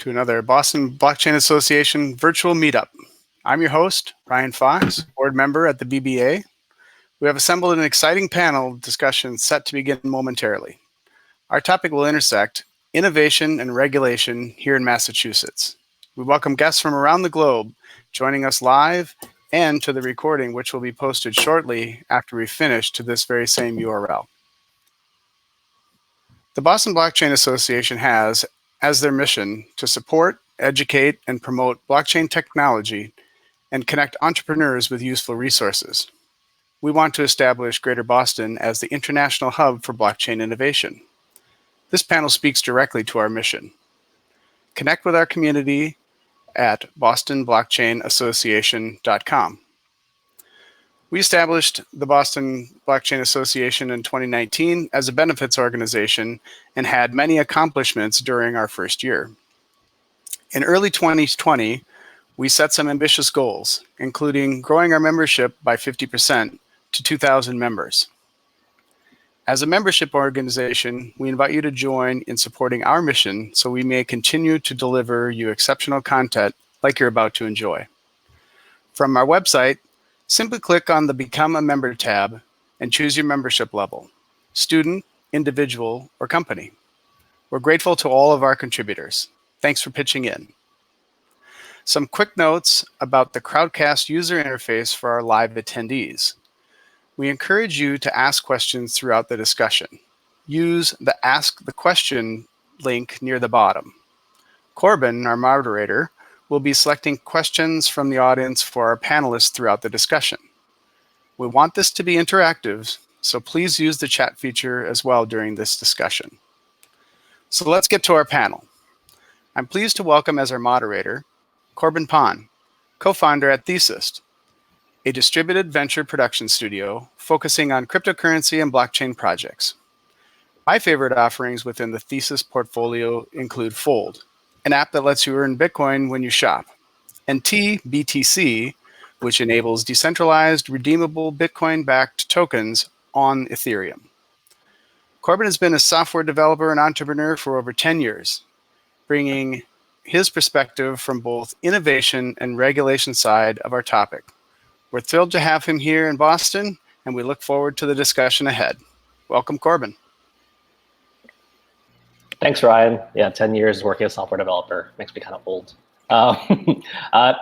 to another Boston Blockchain Association virtual meetup. I'm your host, Ryan Fox, board member at the BBA. We have assembled an exciting panel discussion set to begin momentarily. Our topic will intersect innovation and regulation here in Massachusetts. We welcome guests from around the globe joining us live and to the recording, which will be posted shortly after we finish to this very same URL. The Boston Blockchain Association has as their mission to support, educate, and promote blockchain technology and connect entrepreneurs with useful resources. We want to establish Greater Boston as the international hub for blockchain innovation. This panel speaks directly to our mission. Connect with our community at bostonblockchainassociation.com. We established the Boston Blockchain Association in 2019 as a benefits organization and had many accomplishments during our first year. In early 2020, we set some ambitious goals, including growing our membership by 50% to 2,000 members. As a membership organization, we invite you to join in supporting our mission so we may continue to deliver you exceptional content like you're about to enjoy. From our website, simply click on the Become a Member tab and choose your membership level, student, individual, or company. We're grateful to all of our contributors. Thanks for pitching in. Some quick notes about the Crowdcast user interface for our live attendees. We encourage you to ask questions throughout the discussion. Use the Ask the Question link near the bottom. Corbin, our moderator, will be selecting questions from the audience for our panelists throughout the discussion. We want this to be interactive, so please use the chat feature as well during this discussion. So let's get to our panel. I'm pleased to welcome as our moderator, Corbin Pon, co-founder at Thesis, a distributed venture production studio focusing on cryptocurrency and blockchain projects. My favorite offerings within the Thesis portfolio include Fold, an app that lets you earn Bitcoin when you shop, and TBTC, which enables decentralized, redeemable Bitcoin-backed tokens on Ethereum. Corbin has been a software developer and entrepreneur for over 10 years, bringing his perspective from both innovation and regulation side of our topic. We're thrilled to have him here in Boston, and we look forward to the discussion ahead. Welcome, Corbin. Thanks, Ryan. Yeah, 10 years working as a software developer makes me kind of old.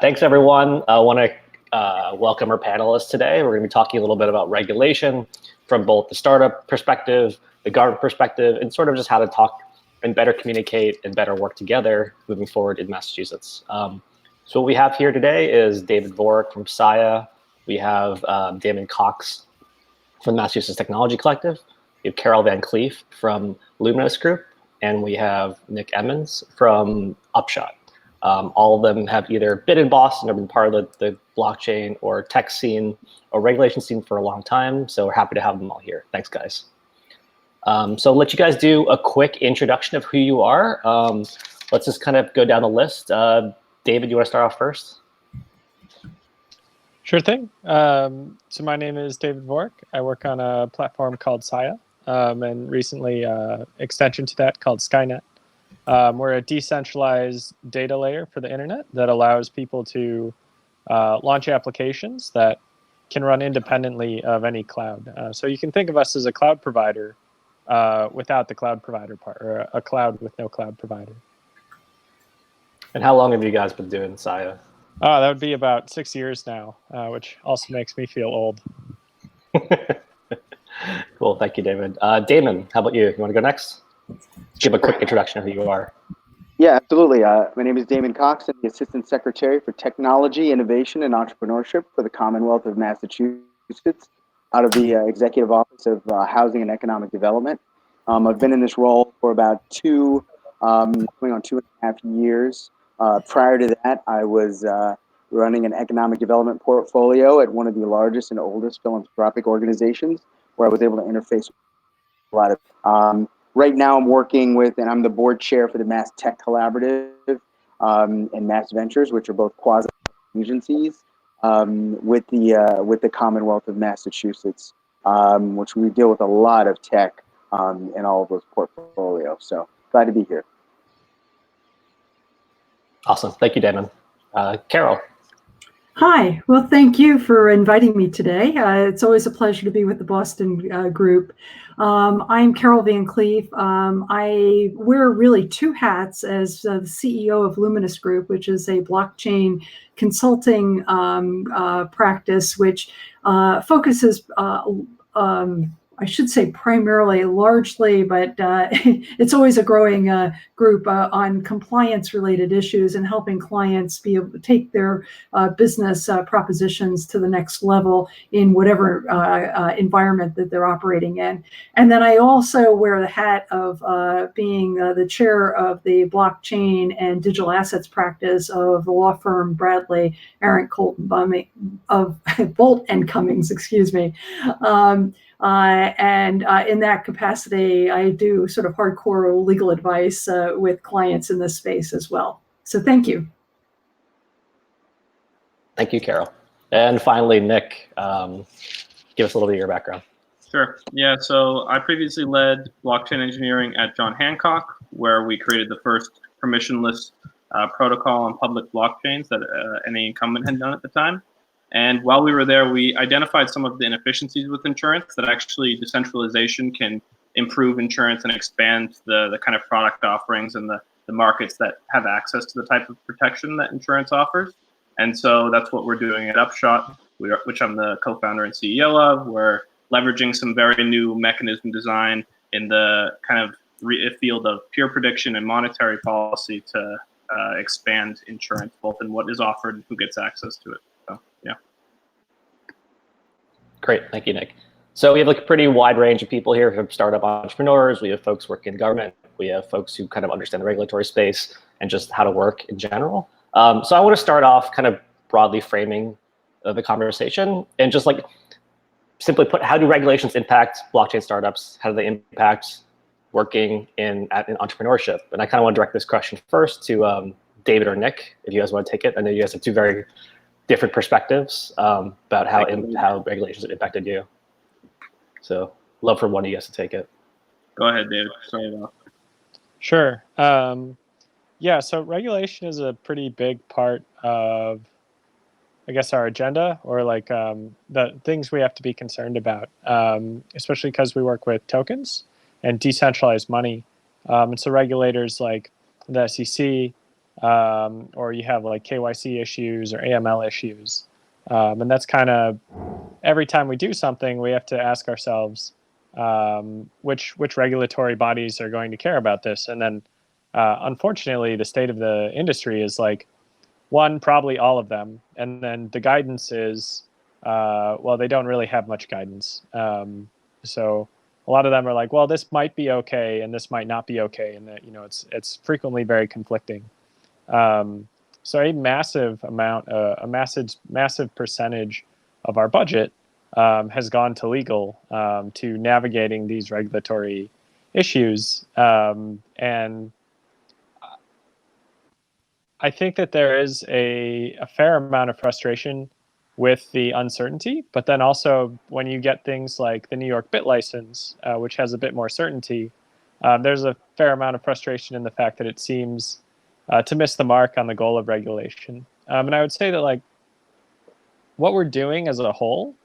Thanks, everyone. I want to welcome our panelists today. We're going to be talking a little bit about regulation from both the startup perspective, the government perspective, and sort of just how to talk and better communicate and better work together moving forward in Massachusetts. So what we have here today is David Vork from SIA. We have Damon Cox from the Massachusetts Technology Collective. We have Carol Van Cleef from Luminous Group. And we have Nick Emmons from Upshot. All of them have either been in Boston or been part of the blockchain or tech scene or regulation scene for a long time. So we're happy to have them all here. Thanks, guys. So I'll let you guys do a quick introduction of who you are. Let's just kind of go down the list. David, you want to start off first? Sure thing. So my name is David Vork. I work on a platform called SIA. And recently extension to that called Skynet. We're a decentralized data layer for the internet that allows people to launch applications that can run independently of any cloud. So you can think of us as a cloud provider without the cloud provider part, or a cloud with no cloud provider. And how long have you guys been doing SIA? That would be about 6 years now, which also makes me feel old. Cool, thank you, David. Damon, how about you? You want to go next? Give a quick introduction of who you are. Yeah, absolutely. My name is Damon Cox. I'm the Assistant Secretary for Technology, Innovation, and Entrepreneurship for the Commonwealth of Massachusetts, out of the Executive Office of Housing and Economic Development. I've been in this role for about going on 2.5 years. Prior to that, I was running an economic development portfolio at one of the largest and oldest philanthropic organizations, where I was able to interface with a lot of. Right now, I'm working with, and I'm the board chair for the Mass Tech Collaborative and Mass Ventures, which are both quasi agencies with the Commonwealth of Massachusetts, which we deal with a lot of tech in all of those portfolios. So glad to be here. Awesome. Thank you, Damon. Carol. Hi. Well, thank you for inviting me today. It's always a pleasure to be with the Boston group. I'm Carol Van Cleef. I wear really two hats as the CEO of Luminous Group, which is a blockchain consulting practice, which focuses I should say primarily, largely, but it's always a growing group on compliance-related issues and helping clients be able to take their business propositions to the next level in whatever environment that they're operating in. And then I also wear the hat of being the chair of the blockchain and digital assets practice of the law firm Bradley, Arant, of Boult and Cummings, excuse me. And in that capacity, I do sort of hardcore legal advice with clients in this space as well. So thank you. Thank you, Carol. And finally, Nick, give us a little bit of your background. Sure. Yeah, so I previously led blockchain engineering at John Hancock, where we created the first permissionless protocol on public blockchains that any incumbent had done at the time. And while we were there, we identified some of the inefficiencies with insurance, that actually decentralization can improve insurance and expand the kind of product offerings and the markets that have access to the type of protection that insurance offers. And so that's what we're doing at Upshot, which I'm the co-founder and CEO of. We're leveraging some very new mechanism design in the kind of field of peer prediction and monetary policy to expand insurance, both in what is offered and who gets access to it. So, yeah. Great, thank you, Nick. So we have like a pretty wide range of people here from startup entrepreneurs. We have folks working in government. We have folks who kind of understand the regulatory space and just how to work in general. So I want to start off kind of broadly framing the conversation and just like simply put, how do regulations impact blockchain startups? How do they impact working in entrepreneurship? And I kind of want to direct this question first to David or Nick, if you guys want to take it. I know you guys have two very different perspectives about how regulations have impacted you. So love for one of you guys to take it. Go ahead, David. Sorry about that. Sure. Yeah, so regulation is a pretty big part of, I guess, our agenda, or like the things we have to be concerned about, especially because we work with tokens and decentralized money. And so regulators like the SEC, or you have like KYC issues or AML issues. And that's kind of, every time we do something, we have to ask ourselves which regulatory bodies are going to care about this. And then unfortunately, the state of the industry is like, one, probably all of them. And then the guidance is, well, they don't really have much guidance. So a lot of them are like, well, this might be okay and this might not be okay. And that, you know, it's frequently very conflicting. So a massive amount, a massive percentage of our budget has gone to legal, to navigating these regulatory issues. And I think that there is a fair amount of frustration with the uncertainty, but then also when you get things like the New York bit license, which has a bit more certainty, there's a fair amount of frustration in the fact that it seems to miss the mark on the goal of regulation. And I would say that like what we're doing as a whole,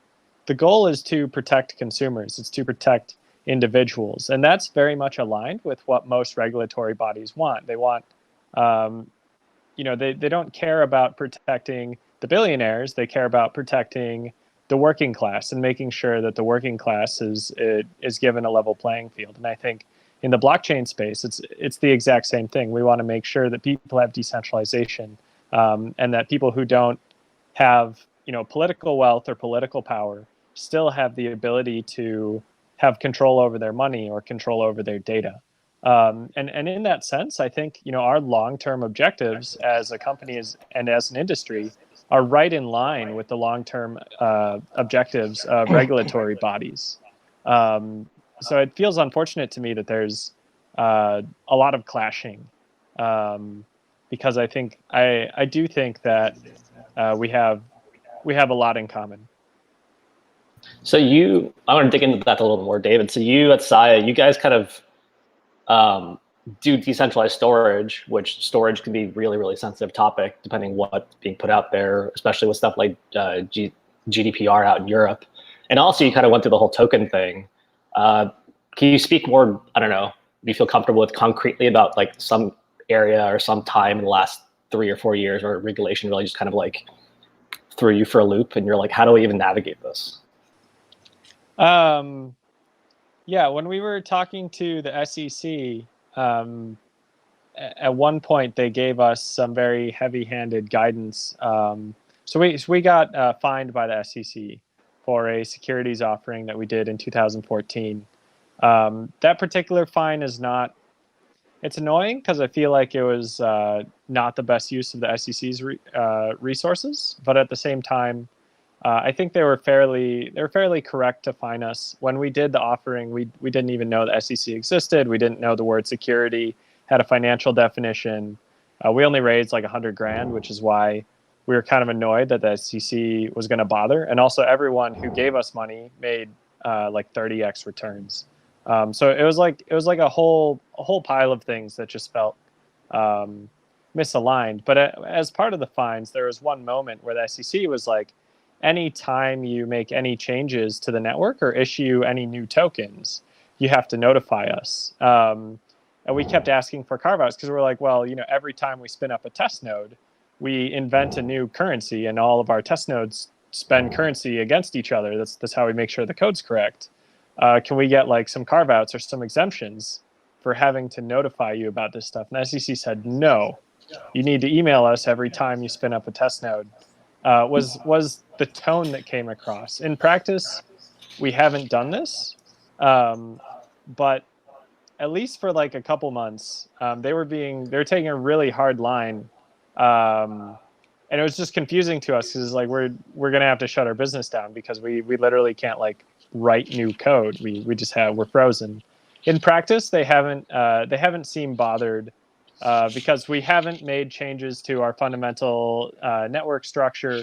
the goal is to protect consumers. It's to protect individuals. And that's very much aligned with what most regulatory bodies want. They want, you know, they don't care about protecting the billionaires. They care about protecting the working class and making sure that the working class is given a level playing field. And I think in the blockchain space, it's the exact same thing. We want to make sure that people have decentralization, and that people who don't have, you know, political wealth or political power still have the ability to have control over their money or control over their data. And in that sense, I think, you know, our long-term objectives as a company and as an industry are right in line with the long-term objectives of regulatory bodies. So it feels unfortunate to me that there's a lot of clashing, because I think I do think that we have a lot in common. So I want to dig into that a little more, David. So you at Saya, you guys kind of do decentralized storage, which storage can be really, really sensitive topic depending what's being put out there, especially with stuff like GDPR out in Europe. And also you kind of went through the whole token thing. Can you speak more, I don't know, do you feel comfortable with concretely about like some area or some time in the last 3 or 4 years where regulation really just kind of like threw you for a loop and you're like, how do we even navigate this? Yeah, when we were talking to the SEC, at one point they gave us some very heavy-handed guidance. So we got fined by the SEC for a securities offering that we did in 2014. That particular fine is not, it's annoying because I feel like it was not the best use of the SEC's resources, but at the same time, I think they were fairly correct to fine us. When we did the offering, we didn't even know the SEC existed. We didn't know the word security had a financial definition. We only raised like $100,000, which is why we were kind of annoyed that the SEC was going to bother. And also, everyone who gave us money made like 30x returns. So it was like a whole pile of things that just felt misaligned. But as part of the fines, there was one moment where the SEC was like, anytime you make any changes to the network or issue any new tokens, you have to notify us. And we kept asking for carve-outs because we're like, well, you know, every time we spin up a test node, we invent a new currency, and all of our test nodes spend currency against each other. That's how we make sure the code's correct. Can we get like some carve-outs or some exemptions for having to notify you about this stuff? And the SEC said, no, you need to email us every time you spin up a test node. Was the tone that came across. In practice, we haven't done this, but at least for like a couple months, they were taking a really hard line, and it was just confusing to us because like we're gonna have to shut our business down because we literally can't like write new code. We're frozen. In practice, they haven't seemed bothered. Because we haven't made changes to our fundamental network structure.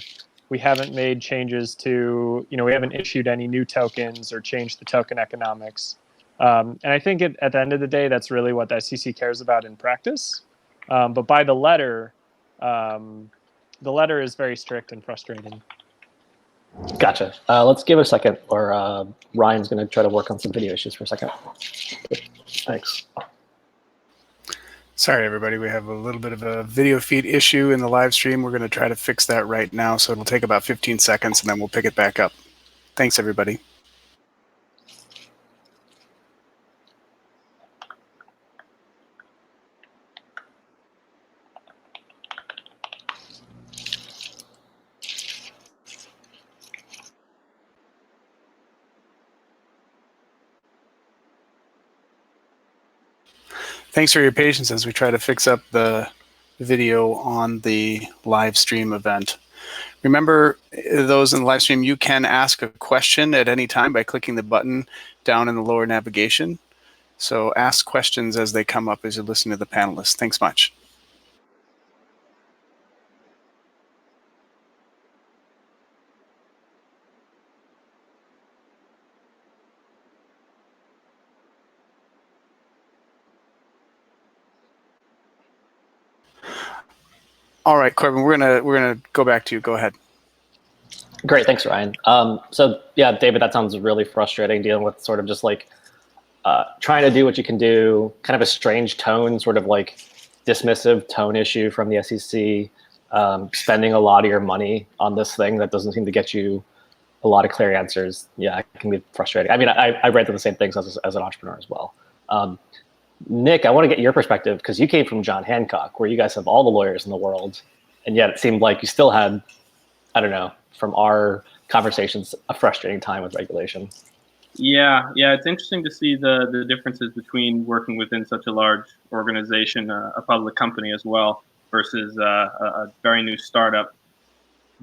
We haven't made changes to, we haven't issued any new tokens or changed the token economics. And I think at the end of the day, that's really what the SEC cares about in practice. But by the letter is very strict and frustrating. Gotcha. Let's give it a second, or Ryan's going to try to work on some video issues for a second. Thanks. Sorry, everybody. We have a little bit of a video feed issue in the live stream. We're going to try to fix that right now. So it'll take about 15 seconds, and then we'll pick it back up. Thanks, everybody. Thanks for your patience as we try to fix up the video on the live stream event. Remember, those in the live stream, you can ask a question at any time by clicking the button down in the lower navigation. So ask questions as they come up as you listen to the panelists. Thanks much. All right, Corbin, we're gonna go back to you. Go ahead. Great, thanks, Ryan. So yeah, David, that sounds really frustrating, dealing with sort of just like trying to do what you can do, kind of a strange tone, sort of like dismissive tone issue from the SEC, spending a lot of your money on this thing that doesn't seem to get you a lot of clear answers. Yeah, it can be frustrating. I mean, I read through the same things as an entrepreneur as well. Nick, I want to get your perspective because you came from John Hancock, where you guys have all the lawyers in the world, and yet it seemed like you still had, I don't know, from our conversations, a frustrating time with regulation. Yeah, it's interesting to see the differences between working within such a large organization, a public company as well, versus a very new startup.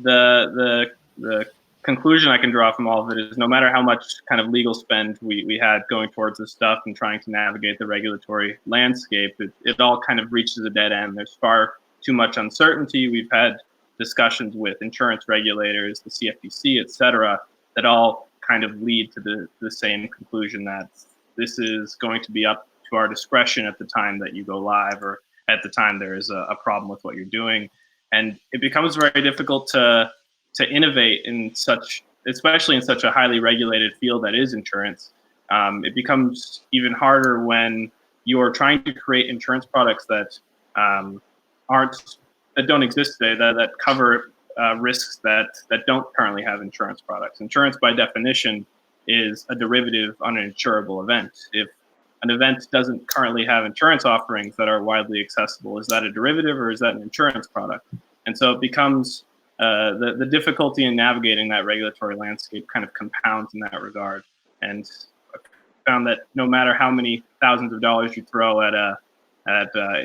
The conclusion I can draw from all of it is no matter how much kind of legal spend we had going towards this stuff and trying to navigate the regulatory landscape, it all kind of reaches a dead end. There's far too much uncertainty. We've had discussions with insurance regulators, the CFTC, et cetera, that all kind of lead to the same conclusion that this is going to be up to our discretion at the time that you go live or at the time there is a problem with what you're doing. And it becomes very difficult to innovate in such, especially in such a highly regulated field that is insurance. It becomes even harder when you're trying to create insurance products that don't exist today, that cover risks that don't currently have insurance products. Insurance, by definition, is a derivative on an insurable event. If an event doesn't currently have insurance offerings that are widely accessible, is that a derivative or is that an insurance product? And so it becomes the difficulty in navigating that regulatory landscape kind of compounds in that regard. And I found that no matter how many thousands of dollars you throw at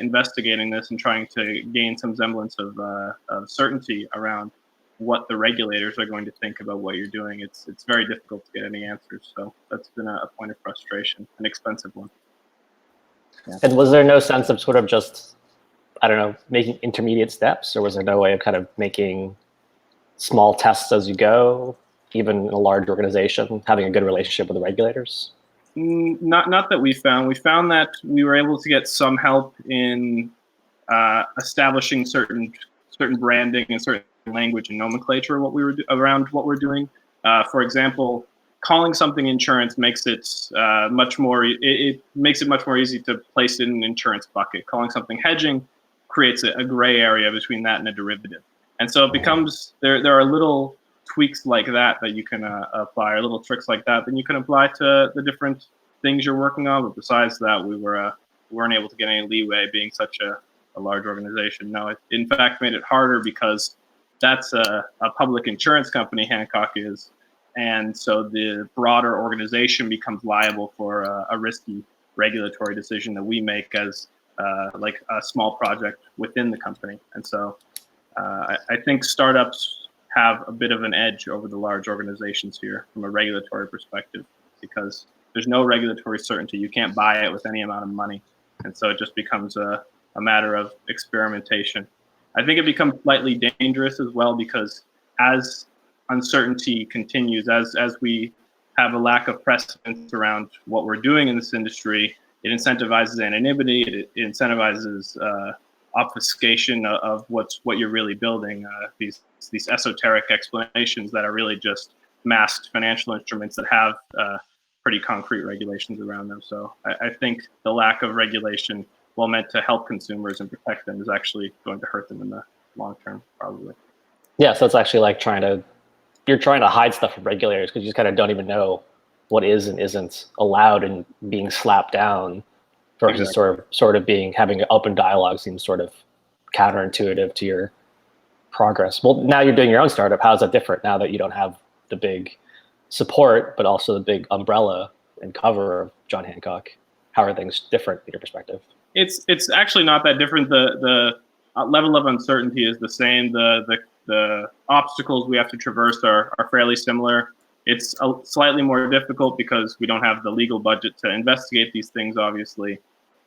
investigating this and trying to gain some semblance of certainty around what the regulators are going to think about what you're doing, it's very difficult to get any answers. So that's been a point of frustration, an expensive one. Yeah. And was there no sense of sort of just, I don't know, making intermediate steps, or was there no way of kind of making small tests as you go, even in a large organization, having a good relationship with the regulators? Not that we found. We found that we were able to get some help in establishing certain branding and certain language and nomenclature around what we're doing. For example, calling something insurance makes it much more. It makes it much more easy to place it in an insurance bucket. Calling something hedging creates a gray area between that and a derivative. And so it becomes there are little tweaks like that you can apply, or little tricks like that you can apply to the different things you're working on. But besides that, we weren't able to get any leeway being such a large organization. No, it in fact made it harder because that's a public insurance company, Hancock is, and so the broader organization becomes liable for a risky regulatory decision that we make as like a small project within the company. And so I think startups have a bit of an edge over the large organizations here from a regulatory perspective, because there's no regulatory certainty. You can't buy it with any amount of money. And so it just becomes a matter of experimentation. I think it becomes slightly dangerous as well, because as uncertainty continues, as we have a lack of precedence around what we're doing in this industry, it incentivizes anonymity, it incentivizes obfuscation of what you're really building, these esoteric explanations that are really just masked financial instruments that have pretty concrete regulations around them. So I think the lack of regulation, while meant to help consumers and protect them, is actually going to hurt them in the long term, probably. Yeah, so it's actually like you're trying to hide stuff from regulators because you just kind of don't even know what is and isn't allowed and being slapped down, versus Exactly. sort of having an open dialogue seems sort of counterintuitive to your progress. Well, now you're doing your own startup. How is that different now that you don't have the big support, but also the big umbrella and cover of John Hancock? How are things different in your perspective? It's actually not that different. The level of uncertainty is the same. The obstacles we have to traverse are fairly similar. It's slightly more difficult because we don't have the legal budget to investigate these things, obviously,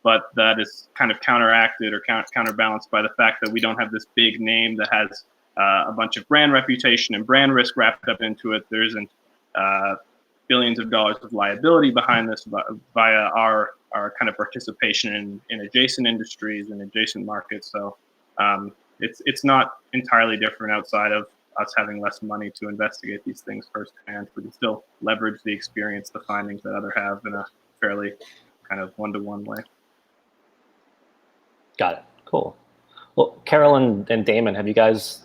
but that is kind of counteracted or counterbalanced by the fact that we don't have this big name that has a bunch of brand reputation and brand risk wrapped up into it. There isn't billions of dollars of liability behind this via our kind of participation in adjacent industries and adjacent markets. So it's not entirely different outside of us having less money to investigate these things firsthand. We can still leverage the experience, the findings that others have in a fairly kind of one-to-one way. Got it. Cool. Well, Carol and Damon, have you guys,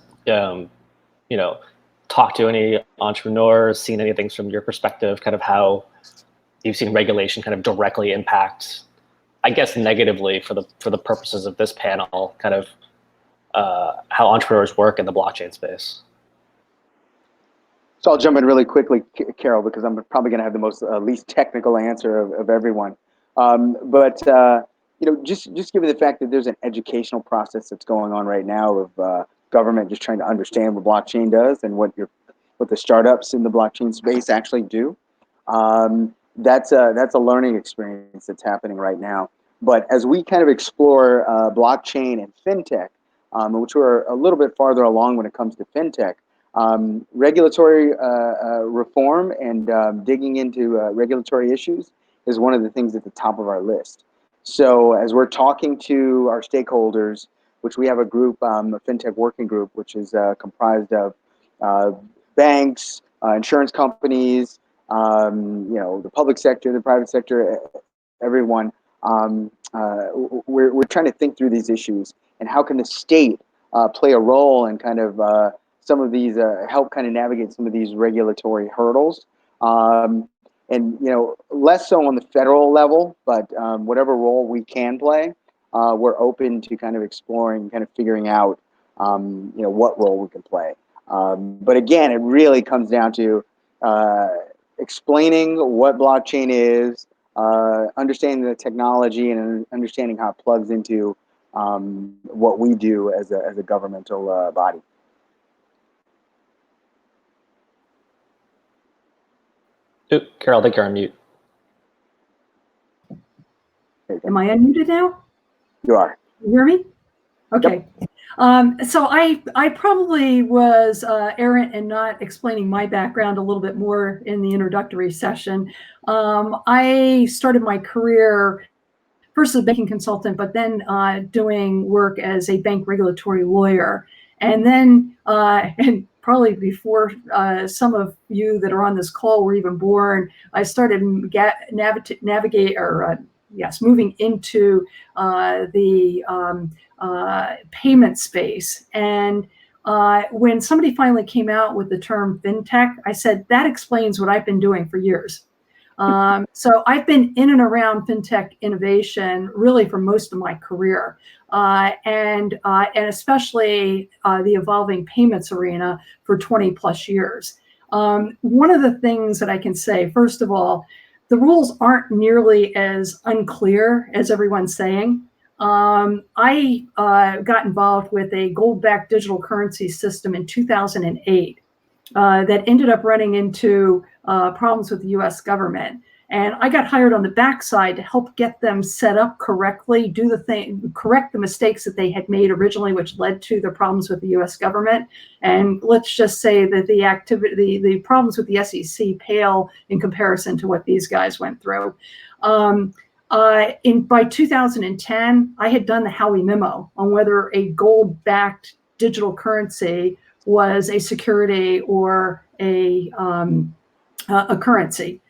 talked to any entrepreneurs, seen any things from your perspective, kind of how you've seen regulation kind of directly impact, I guess, negatively for the purposes of this panel, kind of how entrepreneurs work in the blockchain space? So I'll jump in really quickly, Carol, because I'm probably going to have the least technical answer of everyone. Just given the fact that there's an educational process that's going on right now of government just trying to understand what blockchain does and what the startups in the blockchain space actually do. That's a learning experience that's happening right now. But as we kind of explore blockchain and fintech, which we're a little bit farther along when it comes to fintech, regulatory reform and digging into regulatory issues is one of the things at the top of our list. So as we're talking to our stakeholders, which we have a group, a fintech working group, which is comprised of banks, insurance companies, the public sector, the private sector, everyone. We're trying to think through these issues and how can the state play a role in kind of some of these, help kind of navigate some of these regulatory hurdles. And less so on the federal level, but whatever role we can play, we're open to kind of exploring, kind of figuring out, what role we can play. But again, it really comes down to explaining what blockchain is, understanding the technology, and understanding how it plugs into what we do as a governmental body. Ooh, Carol, I think you're on mute. Am I unmuted now? You are. You hear me? Okay. Yep. So I probably was errant in not explaining my background a little bit more in the introductory session. I started my career first as a banking consultant, but then doing work as a bank regulatory lawyer. And then, and probably before some of you that are on this call were even born, I started moving into the payment space. And when somebody finally came out with the term fintech, I said, that explains what I've been doing for years. So I've been in and around fintech innovation really for most of my career, and especially the evolving payments arena for 20 plus years. One of the things that I can say, first of all, the rules aren't nearly as unclear as everyone's saying. I got involved with a gold-backed digital currency system in 2008 that ended up running into problems with the U.S. government. And I got hired on the backside to help get them set up correctly, correct the mistakes that they had made originally, which led to the problems with the U.S. government. And let's just say that the problems with the SEC pale in comparison to what these guys went through. By 2010, I had done the Howey memo on whether a gold-backed digital currency was a security or a currency.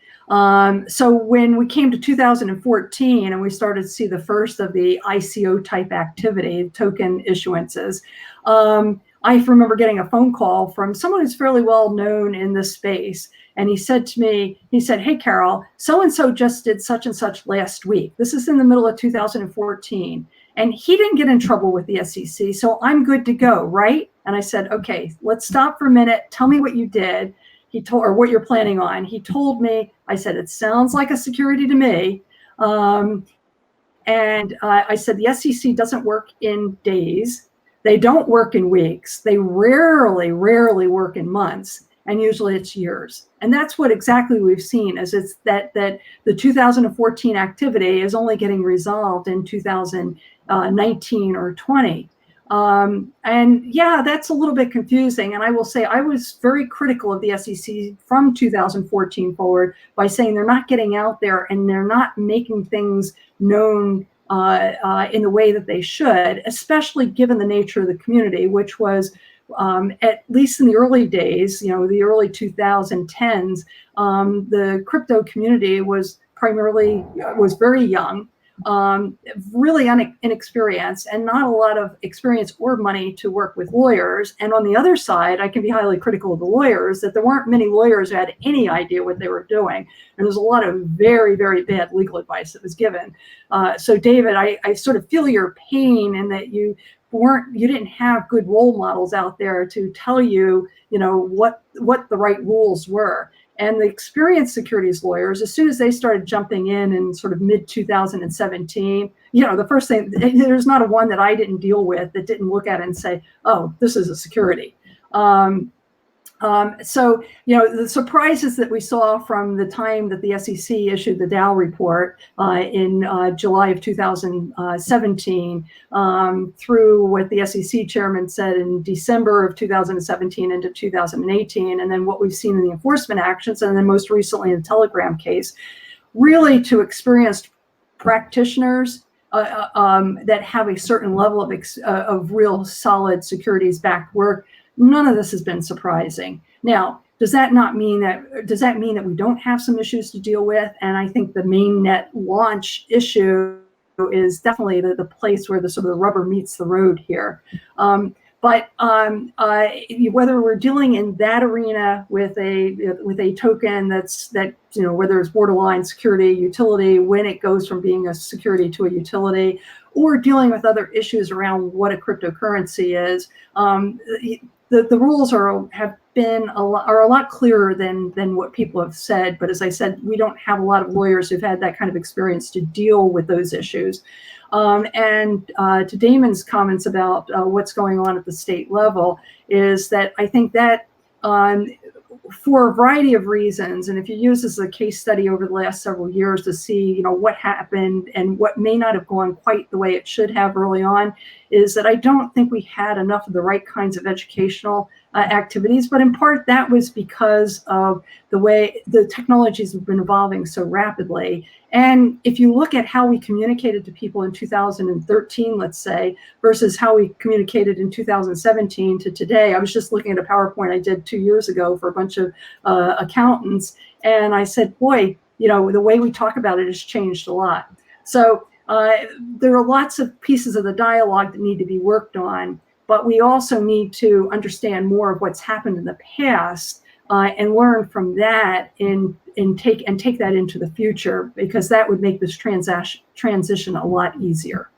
So when we came to 2014 and we started to see the first of the ICO type activity, token issuances, I remember getting a phone call from someone who's fairly well known in this space. And he said to me, hey, Carol, so-and-so just did such and such last week. This is in the middle of 2014. And he didn't get in trouble with the SEC, so I'm good to go, right? And I said, okay, let's stop for a minute. Tell me what you did. Or what you're planning on. He told me, I said, it sounds like a security to me. And I said, the SEC doesn't work in days. They don't work in weeks. They rarely work in months. And usually it's years. And that's what exactly we've seen is it's that the 2014 activity is only getting resolved in 2019 or 20. And yeah, that's a little bit confusing. And I will say I was very critical of the SEC from 2014 forward by saying they're not getting out there and they're not making things known in the way that they should, especially given the nature of the community, which was at least in the early days, the early 2010s, the crypto community was very young. Really inexperienced and not a lot of experience or money to work with lawyers. And on the other side, I can be highly critical of the lawyers that there weren't many lawyers who had any idea what they were doing. And there's a lot of very, very bad legal advice that was given. So David, I sort of feel your pain in that you didn't have good role models out there to tell you, what the right rules were. And the experienced securities lawyers, as soon as they started jumping in sort of mid-2017, the first thing, there's not a one that I didn't deal with that didn't look at it and say, oh, this is a security. So, the surprises that we saw from the time that the SEC issued the Dow report in July of 2017 through what the SEC chairman said in December of 2017 into 2018, and then what we've seen in the enforcement actions, and then most recently in the Telegram case, really to experienced practitioners that have a certain level of real solid securities-backed work, none of this has been surprising. Now, does that mean that we don't have some issues to deal with? And I think the mainnet launch issue is definitely the place where the sort of the rubber meets the road here. But whether we're dealing in that arena with a token that whether it's borderline security utility when it goes from being a security to a utility, or dealing with other issues around what a cryptocurrency is, the rules are a lot clearer than what people have said. But as I said, we don't have a lot of lawyers who've had that kind of experience to deal with those issues. And to Damon's comments about what's going on at the state level, is that I think that for a variety of reasons, and if you use this as a case study over the last several years to see what happened and what may not have gone quite the way it should have early on, is that I don't think we had enough of the right kinds of educational activities. But in part that was because of the way the technologies have been evolving so rapidly. And if you look at how we communicated to people in 2013, let's say, versus how we communicated in 2017 to today, I was just looking at a PowerPoint I did 2 years ago for a bunch of accountants, and I said, boy, the way we talk about it has changed a lot. So there are lots of pieces of the dialogue that need to be worked on, but we also need to understand more of what's happened in the past and learn from that and take that into the future, because that would make this transition a lot easier.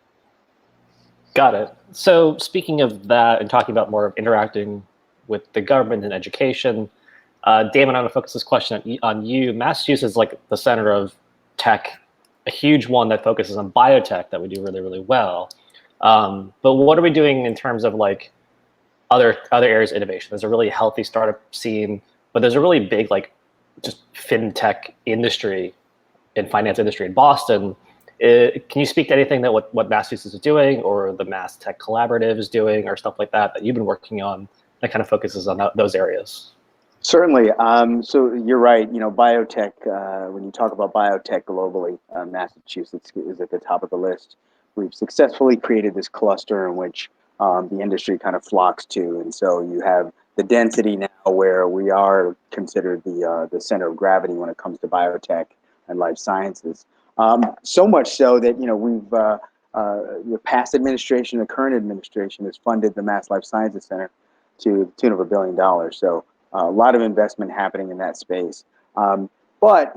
Got it. So speaking of that and talking about more of interacting with the government and education, Damon, I'm going to focus this question on you. Massachusetts is like the center of tech, a huge one that focuses on biotech that we do really, really well. But what are we doing in terms of like other areas of innovation? There's a really healthy startup scene, but there's a really big just fintech industry and finance industry in Boston. Can you speak to anything that what Massachusetts is doing, or the Mass Tech Collaborative is doing, or stuff like that you've been working on that kind of focuses on those areas? Certainly. So you're right. Biotech, when you talk about biotech globally, Massachusetts is at the top of the list. We've successfully created this cluster in which the industry kind of flocks to. And so you have the density now where we are considered the center of gravity when it comes to biotech and life sciences. So much so that, we've, the past administration, the current administration has funded the Mass Life Sciences Center to the tune of $1 billion. So a lot of investment happening in that space. But,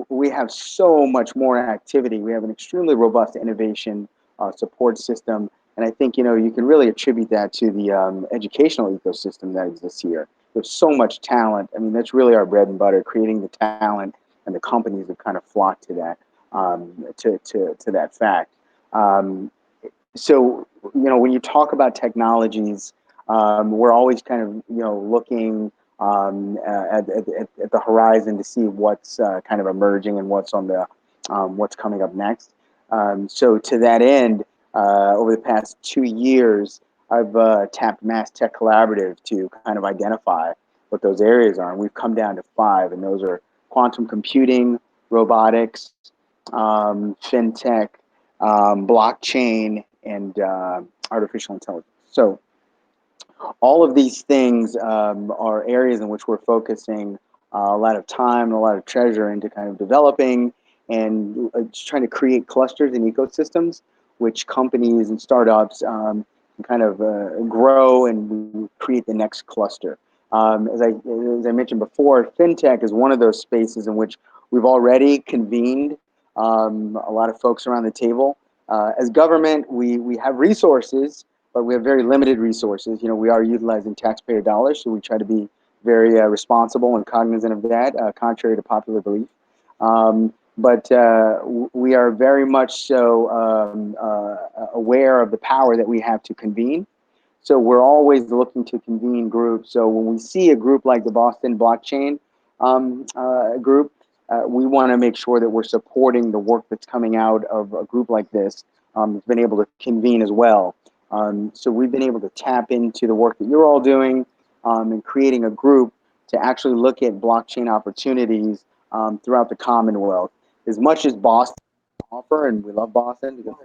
we have so much more activity. We have an extremely robust innovation support system. And I think, you can really attribute that to the educational ecosystem that exists here. There's so much talent. I mean, that's really our bread and butter, creating the talent, and the companies have kind of flocked to that, to that fact. So, when you talk about technologies, we're always kind of, looking at the horizon to see what's kind of emerging and what's on the what's coming up next. So to that end, over the past 2 years, I've tapped Mass Tech Collaborative to kind of identify what those areas are, and we've come down to 5, and those are quantum computing, robotics, fintech, blockchain, and artificial intelligence. So all of these things are areas in which we're focusing a lot of time and a lot of treasure into kind of developing and just trying to create clusters and ecosystems which companies and startups can kind of grow and create the next cluster. As I mentioned before, fintech is one of those spaces in which we've already convened a lot of folks around the table. As government, we have resources, but we have very limited resources. We are utilizing taxpayer dollars, so we try to be very responsible and cognizant of that, contrary to popular belief. But we are very much so aware of the power that we have to convene. So we're always looking to convene groups. So when we see a group like the Boston Blockchain group, we want to make sure that we're supporting the work that's coming out of a group like this. It's been able to convene as well. So we've been able to tap into the work that you're all doing and creating a group to actually look at blockchain opportunities throughout the Commonwealth. As much as Boston is offer, and we love Boston because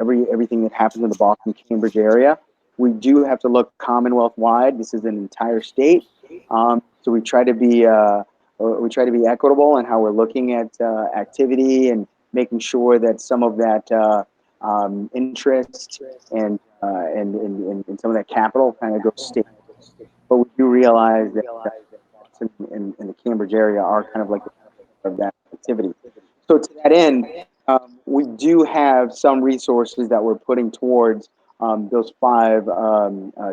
everything that happens in the Boston Cambridge area. We do have to look Commonwealth wide. This is an entire state, so we try to be equitable in how we're looking at activity and making sure that some of that interest and some of that capital kind of goes state. But we do realize that Boston and the Cambridge area are kind of like of that activity. So to that end, we do have some resources that we're putting towards those 5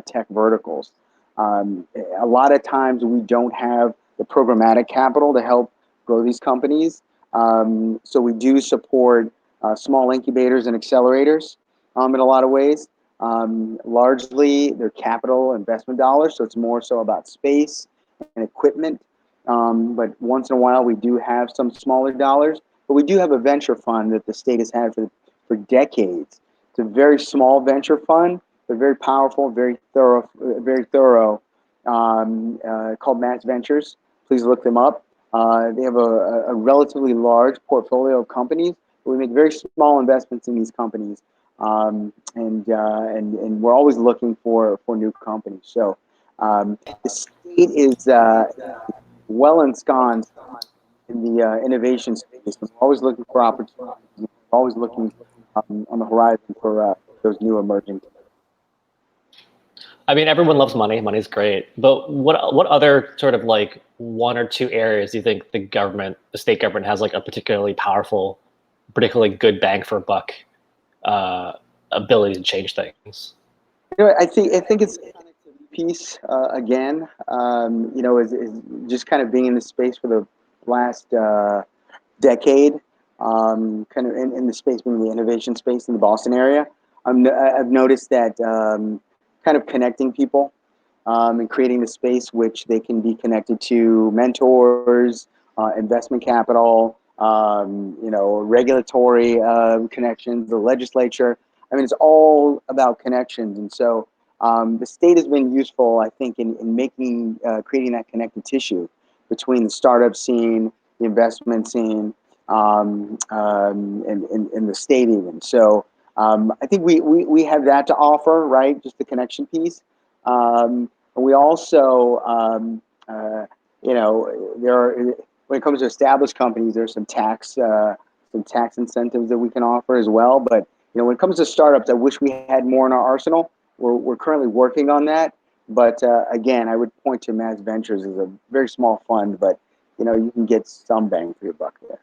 tech verticals. A lot of times we don't have the programmatic capital to help grow these companies. So we do support small incubators and accelerators in a lot of ways. Largely, they're capital investment dollars, so it's more so about space and equipment. But once in a while, we do have some smaller dollars. But we do have a venture fund that the state has had for decades. It's a very small venture fund, but very powerful, very thorough. Called Mass Ventures. Please look them up. They have a relatively large portfolio of companies. We make very small investments in these companies, and we're always looking for new companies. So the state is well ensconced in the innovation space. We're always looking for opportunities. We're always looking on the horizon for those new emerging. I mean, everyone loves money. Money's great. But what other sort of like 1 or 2 areas do you think the state government has like a particularly powerful, particularly good bang for buck ability to change things? You know, I think it's the connectivity piece again. You know, is just kind of being in this space for the last decade. Kind of in the space, being the innovation space in the Boston area. I've noticed that kind of connecting people and creating the space which they can be connected to mentors, investment capital, you know, regulatory connections, the legislature. I mean, it's all about connections. And so the state has been useful, I think, in creating that connected tissue between the startup scene, the investment scene, and the state even. So I think we have that to offer, right? Just the connection piece. We also, you know, when it comes to established companies, there's some tax incentives that we can offer as well. But you know, when it comes to startups, I wish we had more in our arsenal. We're currently working on that. But again, I would point to Mass Ventures as a very small fund, but you know, you can get some bang for your buck there.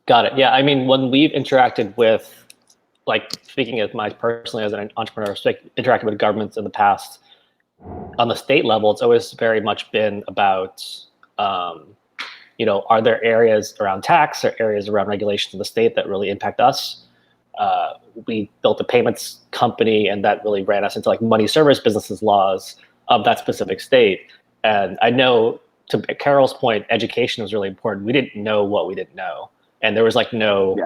Got it. Yeah, I mean, when we've interacted with, like, speaking as personally as an entrepreneur, interacted with governments in the past, on the state level, it's always very much been about, you know, are there areas around tax or areas around regulations in the state that really impact us? We built a payments company, and that really ran us into like money service businesses laws of that specific state. And I know, to Carol's point, education was really important. We didn't know what we didn't know. And there was like no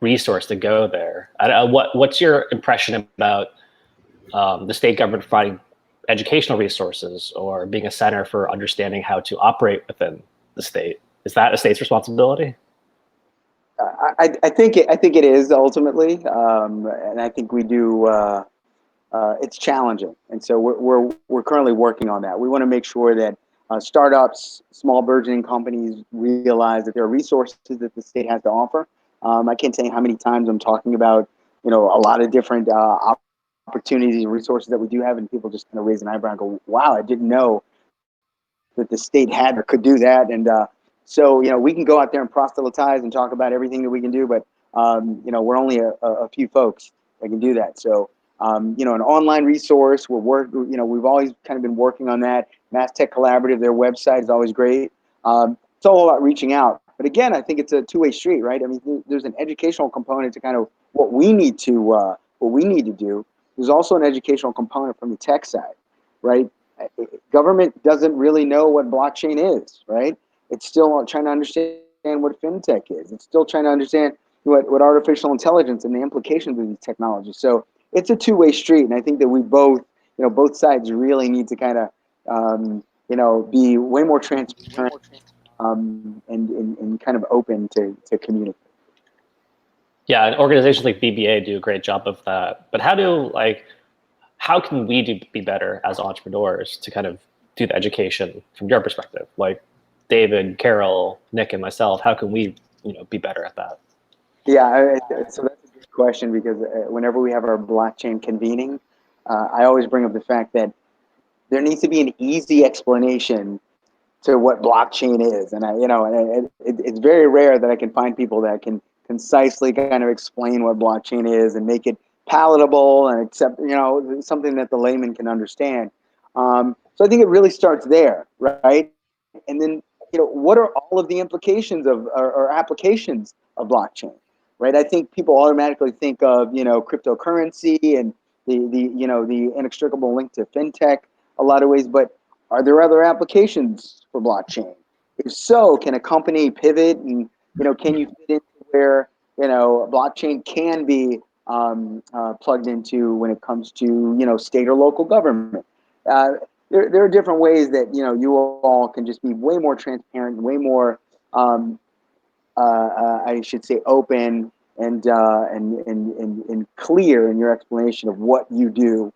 resource to go there. What's your impression about the state government providing educational resources or being a center for understanding how to operate within the state? Is that a state's responsibility? I think it is ultimately, and I think we do. It's challenging, and so we're currently working on that. We want to make sure that startups, small burgeoning companies realize that there are resources that the state has to offer. I can't tell you how many times I'm talking about, you know, a lot of different opportunities and resources that we do have, and people just kind of raise an eyebrow and go, "Wow, I didn't know that the state had or could do that." And so, you know, we can go out there and proselytize and talk about everything that we can do, but you know, we're only a few folks that can do that. So, you know, an online resource. You know, we've always kind of been working on that. Mass Tech Collaborative, their website is always great. It's all about reaching out. But again, I think it's a two-way street, right? I mean, there's an educational component to kind of what we need to do. There's also an educational component from the tech side, right? Government doesn't really know what blockchain is, right? It's still trying to understand what fintech is. It's still trying to understand what artificial intelligence and the implications of these technologies. So it's a two-way street, and I think that we both, you know, both sides really need to kind of, you know, be way more transparent and kind of open to communicate. Yeah, and organizations like BBA do a great job of that. But how can we be better as entrepreneurs to kind of do the education from your perspective? Like David, Carol, Nick, and myself, how can we, be better at that? Yeah, so that's a good question, because whenever we have our blockchain convening, I always bring up the fact that there needs to be an easy explanation to what blockchain is, and it's very rare that I can find people that can concisely kind of explain what blockchain is and make it palatable and accept, something that the layman can understand. So I think it really starts there, right? And then, what are all of the implications of or applications of blockchain, right? I think people automatically think of, cryptocurrency and the inextricable link to fintech a lot of ways, but are there other applications for blockchain? If so, can a company pivot and, can you fit into where, blockchain can be plugged into when it comes to, state or local government? There are different ways that, you all can just be way more transparent, way more, I should say, open and clear in your explanation of what you do,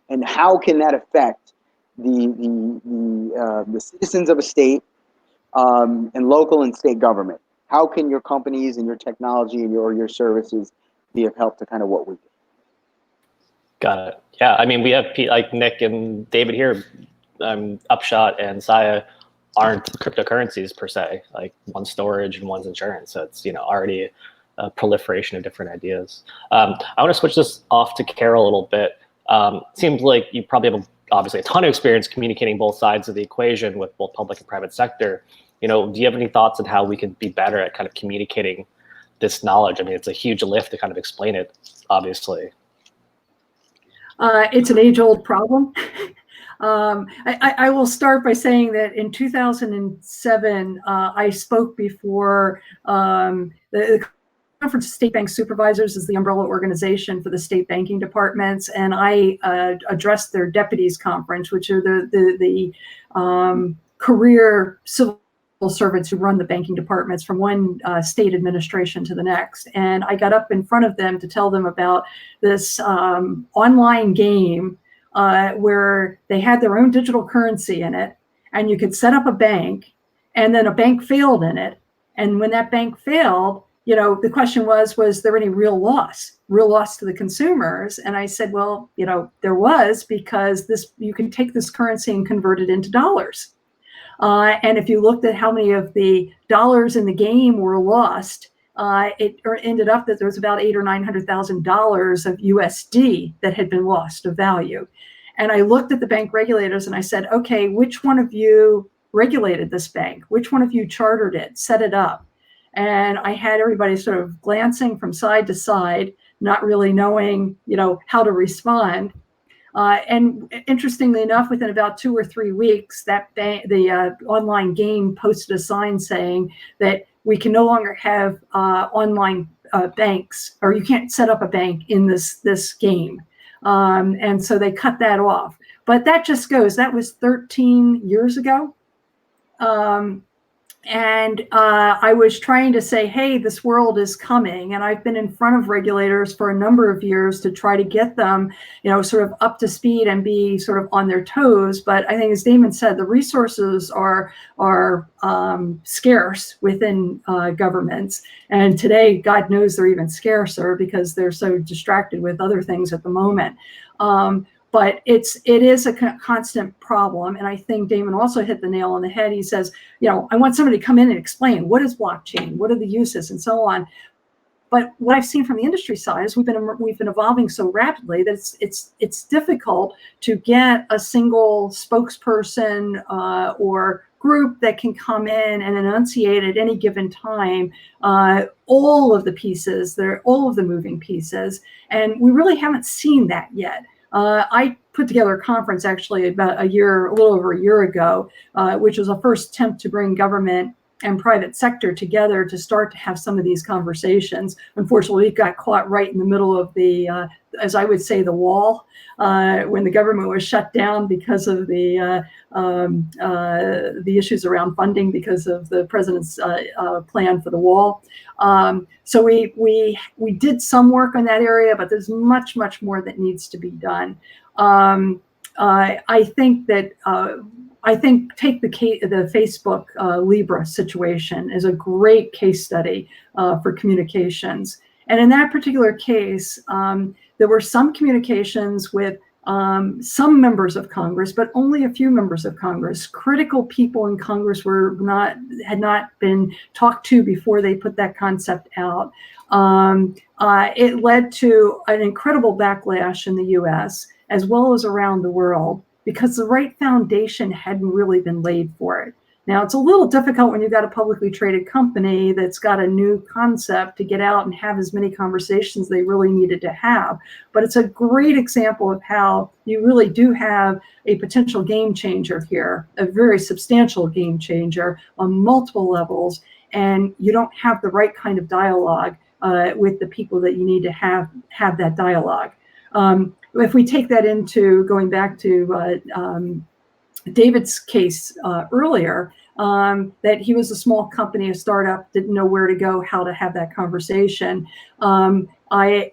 and how can that affect the citizens of a state, and local and state government. How can your companies and your technology and your services be of help to kind of what we do? Got it. Yeah, I mean, we have like Nick and David here. Upshot and Saya aren't cryptocurrencies per se. Like one's storage and one's insurance. So it's already a proliferation of different ideas. I want to switch this off to Carol a little bit. Seems like you probably have obviously a ton of experience communicating both sides of the equation with both public and private sector. Do you have any thoughts on how we can be better at kind of communicating this knowledge? I mean, it's a huge lift to kind of explain it, obviously. It's an age-old problem. I will start by saying that in 2007, I spoke before the Conference of State Bank Supervisors is the umbrella organization for the state banking departments, and I addressed their deputies conference, which are the career civil servants who run the banking departments from one state administration to the next. And I got up in front of them to tell them about this online game where they had their own digital currency in it, and you could set up a bank, and then a bank failed in it. And when that bank failed, the question was there any real loss to the consumers? And I said, well, there was, because you can take this currency and convert it into dollars. And if you looked at how many of the dollars in the game were lost, it ended up that there was about $800,000 or $900,000 of USD that had been lost of value. And I looked at the bank regulators and I said, okay, which one of you regulated this bank? Which one of you chartered it, set it up? And I had everybody sort of glancing from side to side, not really knowing, how to respond. And interestingly enough, within about 2 or 3 weeks, the online game posted a sign saying that we can no longer have online banks, or you can't set up a bank in this game. And so they cut that off. But that just goes, that was 13 years ago. And I was trying to say, hey, this world is coming. And I've been in front of regulators for a number of years to try to get them, sort of up to speed and be sort of on their toes. But I think, as Damon said, the resources are scarce within governments. And today, God knows they're even scarcer because they're so distracted with other things at the moment. But it is a constant problem. And I think Damon also hit the nail on the head. He says, I want somebody to come in and explain, what is blockchain? What are the uses and so on? But what I've seen from the industry side is we've been evolving so rapidly that it's difficult to get a single spokesperson or group that can come in and enunciate at any given time all of the pieces, all of the moving pieces. And we really haven't seen that yet. I put together a conference actually about a little over a year ago, which was a first attempt to bring government and private sector together to start to have some of these conversations. Unfortunately, we got caught right in the middle of the, as I would say, the wall, when the government was shut down because of the issues around funding because of the president's plan for the wall. So we did some work on that area, but there's much more that needs to be done. I think that take the Facebook Libra situation as a great case study for communications. And in that particular case, there were some communications with some members of Congress, but only a few members of Congress. Critical people in Congress had not been talked to before they put that concept out. It led to an incredible backlash in the US as well as around the world, because the right foundation hadn't really been laid for it. Now, it's a little difficult when you've got a publicly traded company that's got a new concept to get out and have as many conversations they really needed to have. But it's a great example of how you really do have a potential game changer here, a very substantial game changer on multiple levels, and you don't have the right kind of dialogue with the people that you need to have that dialogue. If we take that into going back to David's case earlier, that he was a small company, a startup, didn't know where to go, how to have that conversation. I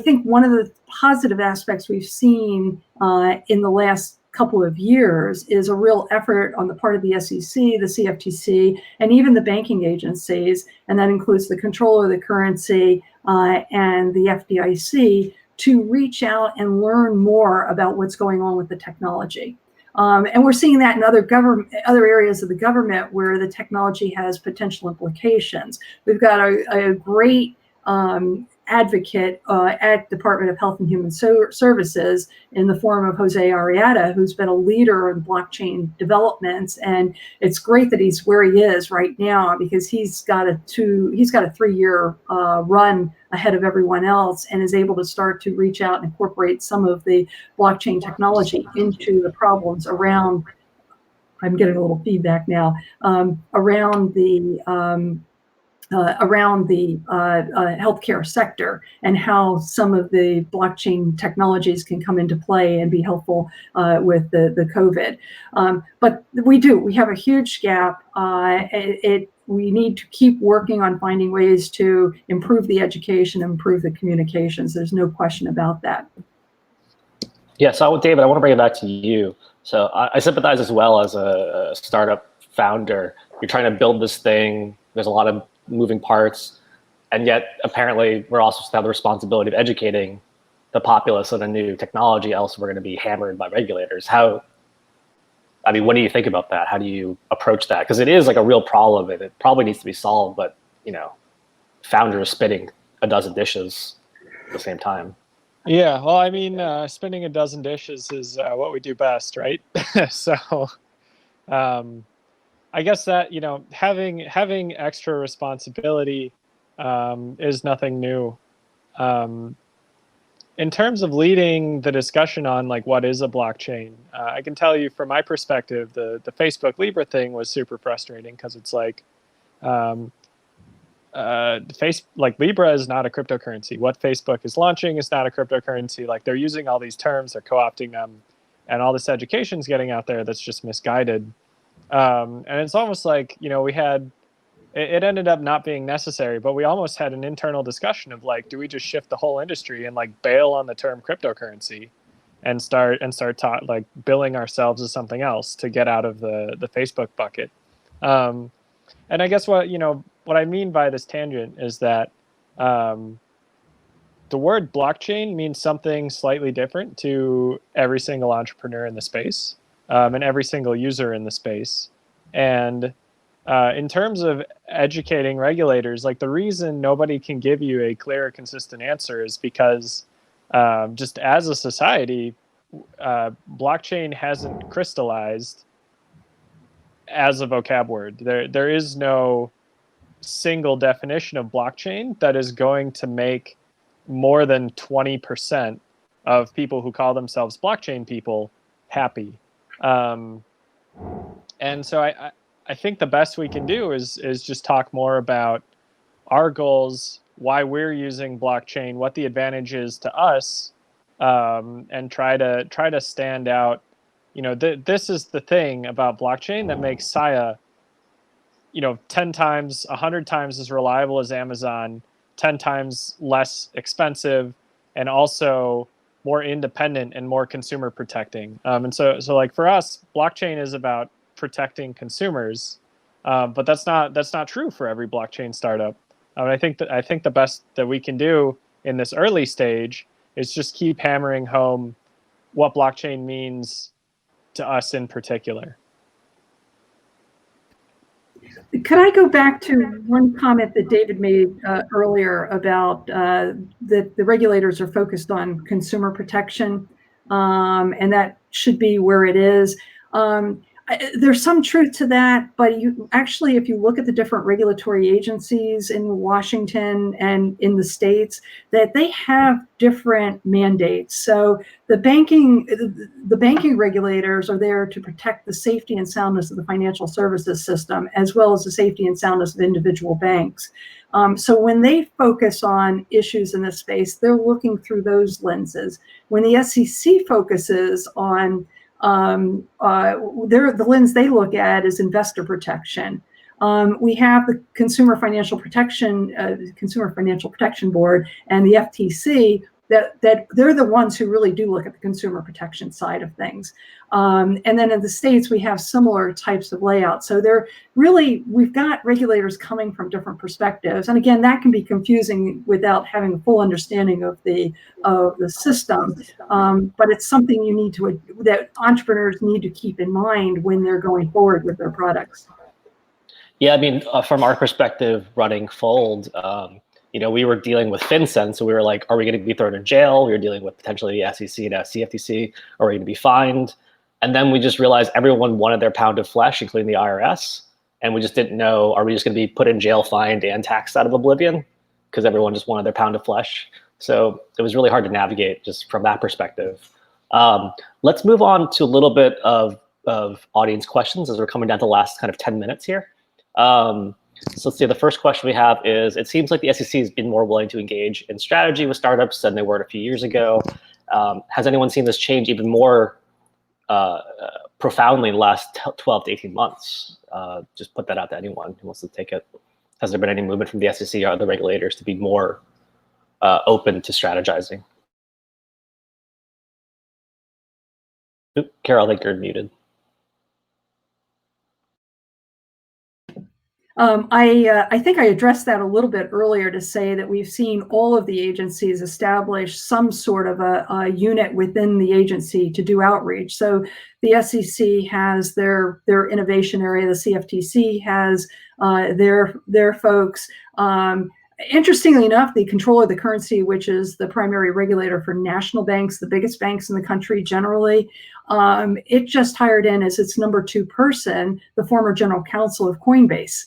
think one of the positive aspects we've seen in the last couple of years is a real effort on the part of the SEC, the CFTC, and even the banking agencies, and that includes the controller of the currency and the FDIC, to reach out and learn more about what's going on with the technology. And we're seeing that in other areas of the government where the technology has potential implications. We've got a great advocate at Department of Health and Human Services in the form of Jose Arrieta, who's been a leader in blockchain developments. And it's great that he's where he is right now, because he's got a 3-year run ahead of everyone else, and is able to start to reach out and incorporate some of the blockchain technology into the problems around, I'm getting a little feedback now, around the healthcare sector, and how some of the blockchain technologies can come into play and be helpful with the COVID. But we have a huge gap. We need to keep working on finding ways to improve the education, improve the communications. There's no question about that. Yeah, so David, I want to bring it back to you. So I sympathize as well as a startup founder. You're trying to build this thing. There's a lot of moving parts, and yet apparently we're also have the responsibility of educating the populace on a new technology, else we're going to be hammered by regulators. What do you think about that? How do you approach that? Because it is like a real problem, and it probably needs to be solved, but founders spinning a dozen dishes at the same time. Yeah, well, spinning a dozen dishes is what we do best, right? So I guess that, having extra responsibility is nothing new. In terms of leading the discussion on what is a blockchain, I can tell you from my perspective, the Facebook Libra thing was super frustrating, because it's Libra is not a cryptocurrency. What Facebook is launching is not a cryptocurrency. They're using all these terms, they're co-opting them, and all this education's getting out there that's just misguided. And it's almost it ended up not being necessary, but we almost had an internal discussion of do we just shift the whole industry and bail on the term cryptocurrency and start billing ourselves as something else to get out of the Facebook bucket. And I guess what I mean by this tangent is that the word blockchain means something slightly different to every single entrepreneur in the space, and every single user in the space. And in terms of educating regulators, the reason nobody can give you a clear, consistent answer is because just as a society, blockchain hasn't crystallized as a vocab word. There is no single definition of blockchain that is going to make more than 20% of people who call themselves blockchain people happy. And so I think the best we can do is just talk more about our goals, why we're using blockchain, what the advantage is to us, and try to stand out. You know, this is the thing about blockchain that makes Saya, 10 times, 100 times as reliable as Amazon, 10 times less expensive, and also more independent and more consumer protecting. And so like for us, blockchain is about protecting consumers, but that's not true for every blockchain startup. I think the best that we can do in this early stage is just keep hammering home what blockchain means to us in particular. Could I go back to one comment that David made earlier about that the regulators are focused on consumer protection, and that should be where it is. There's some truth to that, but actually, if you look at the different regulatory agencies in Washington and in the states, that they have different mandates. So the banking regulators are there to protect the safety and soundness of the financial services system, as well as the safety and soundness of individual banks. So when they focus on issues in this space, they're looking through those lenses. When the SEC focuses on the lens they look at is investor protection. We have the Consumer Financial Protection Board and the FTC that they're the ones who really do look at the consumer protection side of things. And then in the states, we have similar types of layouts. So we've got regulators coming from different perspectives. And again, that can be confusing without having a full understanding of the system. But it's something that entrepreneurs need to keep in mind when they're going forward with their products. Yeah, I mean, from our perspective, running Fold, we were dealing with FinCEN, so we were like, are we going to be thrown in jail? We were dealing with potentially the SEC and CFTC. Are we going to be fined? And then we just realized everyone wanted their pound of flesh, including the IRS. And we just didn't know, are we just going to be put in jail, fined, and taxed out of oblivion? Because everyone just wanted their pound of flesh. So it was really hard to navigate just from that perspective. Let's move on to a little bit of audience questions as we're coming down to the last kind of 10 minutes here. So let's see, the first question we have is, it seems like the SEC has been more willing to engage in strategy with startups than they were a few years ago. Has anyone seen this change even more profoundly in the last 12 to 18 months? Just put that out to anyone who wants to take it. Has there been any movement from the SEC or other regulators to be more open to strategizing? Oop, Carol, I think you're muted. I think I addressed that a little bit earlier to say that we've seen all of the agencies establish some sort of a unit within the agency to do outreach. So the SEC has their innovation area, the CFTC has their folks. Interestingly enough, the Controller of the Currency, which is the primary regulator for national banks, the biggest banks in the country generally, it just hired in as its number 2 person, the former general counsel of Coinbase.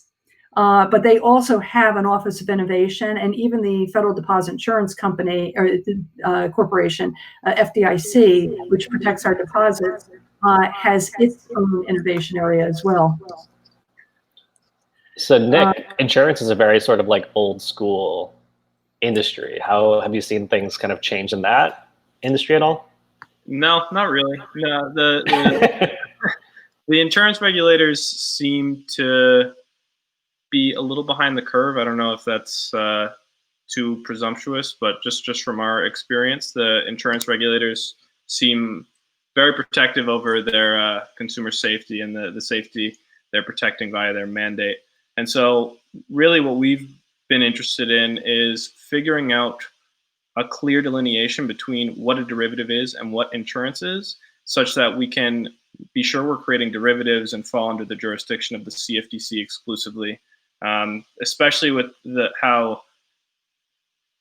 But they also have an Office of Innovation, and even the Federal Deposit Insurance Company or Corporation, FDIC, which protects our deposits, has its own innovation area as well. So Nick, insurance is a very sort of like old school industry. How have you seen things kind of change in that industry at all? No, not really. No, the insurance regulators seem to be a little behind the curve. I don't know if that's too presumptuous, but just from our experience, the insurance regulators seem very protective over their consumer safety and the safety they're protecting via their mandate. And so really what we've been interested in is figuring out a clear delineation between what a derivative is and what insurance is, such that we can be sure we're creating derivatives and fall under the jurisdiction of the CFTC exclusively, especially with how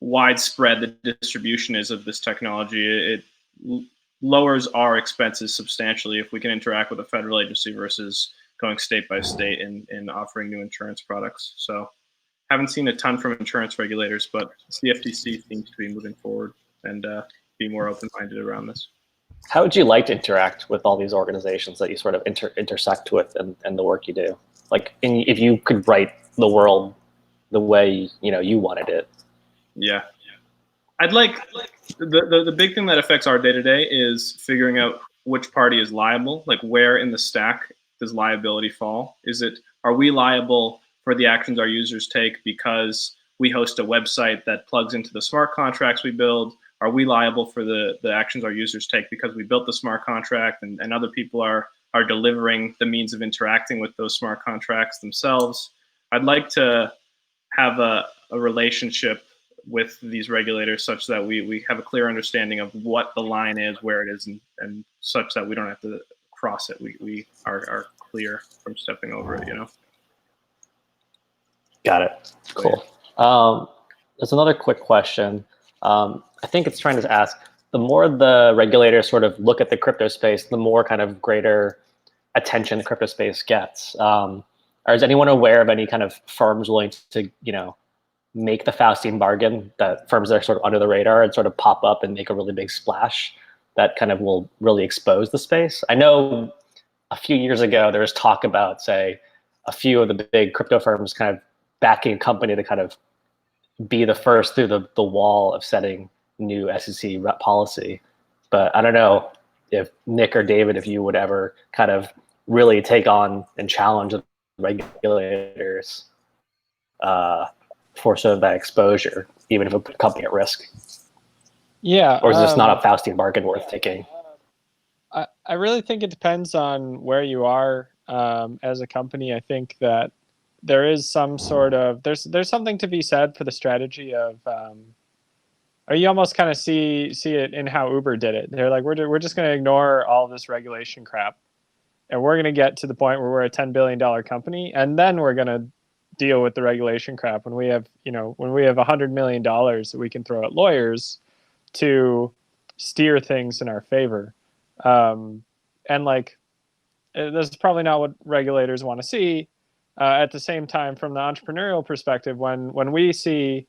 widespread the distribution is of this technology. It lowers our expenses substantially if we can interact with a federal agency versus going state by state and offering new insurance products. So haven't seen a ton from insurance regulators, but CFTC seems to be moving forward and be more open-minded around this. How would you like to interact with all these organizations that you sort of intersect with and the work you do? like if you could write the world the way you wanted it. Yeah, I'd like the big thing that affects our day to day is figuring out which party is liable. Like, where in the stack does liability fall? Are we liable for the actions our users take because we host a website that plugs into the smart contracts we build? Are we liable for the actions our users take because we built the smart contract and other people are delivering the means of interacting with those smart contracts themselves? I'd like to have a relationship with these regulators such that we have a clear understanding of what the line is, where it is, and such that we don't have to cross it. We are clear from stepping over it, Got it. Cool. There's another quick question. I think it's trying to ask, the more the regulators sort of look at the crypto space, the more kind of greater attention the crypto space gets. Is anyone aware of any kind of firms willing to, make the Faustian bargain, that firms that are sort of under the radar and sort of pop up and make a really big splash that kind of will really expose the space? I know a few years ago, there was talk about, say, a few of the big crypto firms kind of backing a company to kind of be the first through the wall of setting new SEC rep policy. But I don't know if Nick or David, if you would ever kind of really take on and challenge the regulators for sort of that exposure, even if it put a company at risk. Yeah. Or is this not a Faustian bargain worth taking? I really think it depends on where you are as a company. I think that there is some sort of there's something to be said for the strategy of or you almost kind of see it in how Uber did it. They're like, we're just going to ignore all this regulation crap, and we're going to get to the point where we're a $10 billion company, and then we're going to deal with the regulation crap when we have $100 million that we can throw at lawyers to steer things in our favor. And like, this is probably not what regulators want to see. At the same time, from the entrepreneurial perspective, when we see,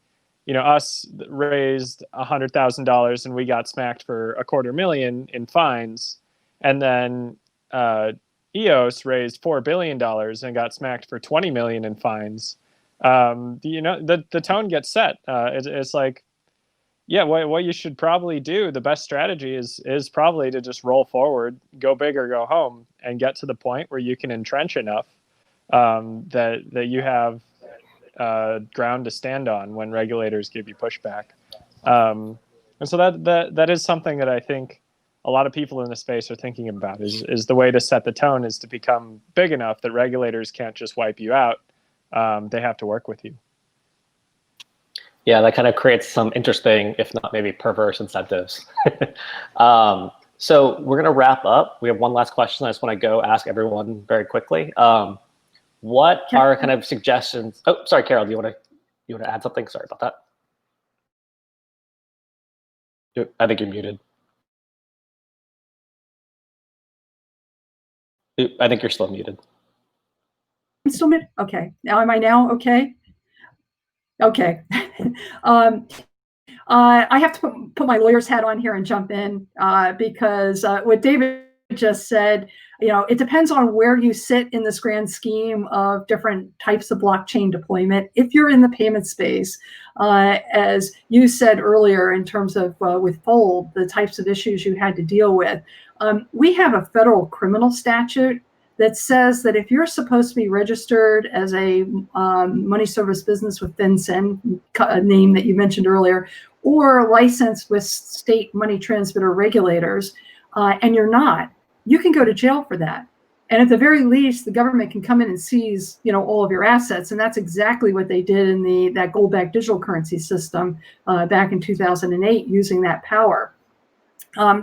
us raised $100,000 and we got smacked for $250,000 in fines, and then EOS raised $4 billion and got smacked for $20 million in fines, the tone gets set. It's like, yeah, what you should probably do, the best strategy is probably to just roll forward, go big or go home, and get to the point where you can entrench enough that you have ground to stand on when regulators give you pushback. And so that is something that I think a lot of people in the space are thinking about, is the way to set the tone is to become big enough that regulators can't just wipe you out. They have to work with you. Yeah, that kind of creates some interesting, if not maybe perverse incentives. So we're going to wrap up. We have one last question. I just want to go ask everyone very quickly. What are kind of suggestions? Oh, sorry, Carol, do you want to add something? Sorry about that. I think you're muted. I think you're still muted. I'm still muted? Okay. Am I now okay? Okay. I have to put my lawyer's hat on here and jump in because what David just said, it depends on where you sit in this grand scheme of different types of blockchain deployment. If you're in the payment space, as you said earlier, in terms of with Boult, the types of issues you had to deal with, we have a federal criminal statute that says that if you're supposed to be registered as a money service business with FinCEN, a name that you mentioned earlier, or licensed with state money transmitter regulators, and you're not, you can go to jail for that. And at the very least, the government can come in and seize, all of your assets. And that's exactly what they did in that gold-backed digital currency system back in 2008, using that power.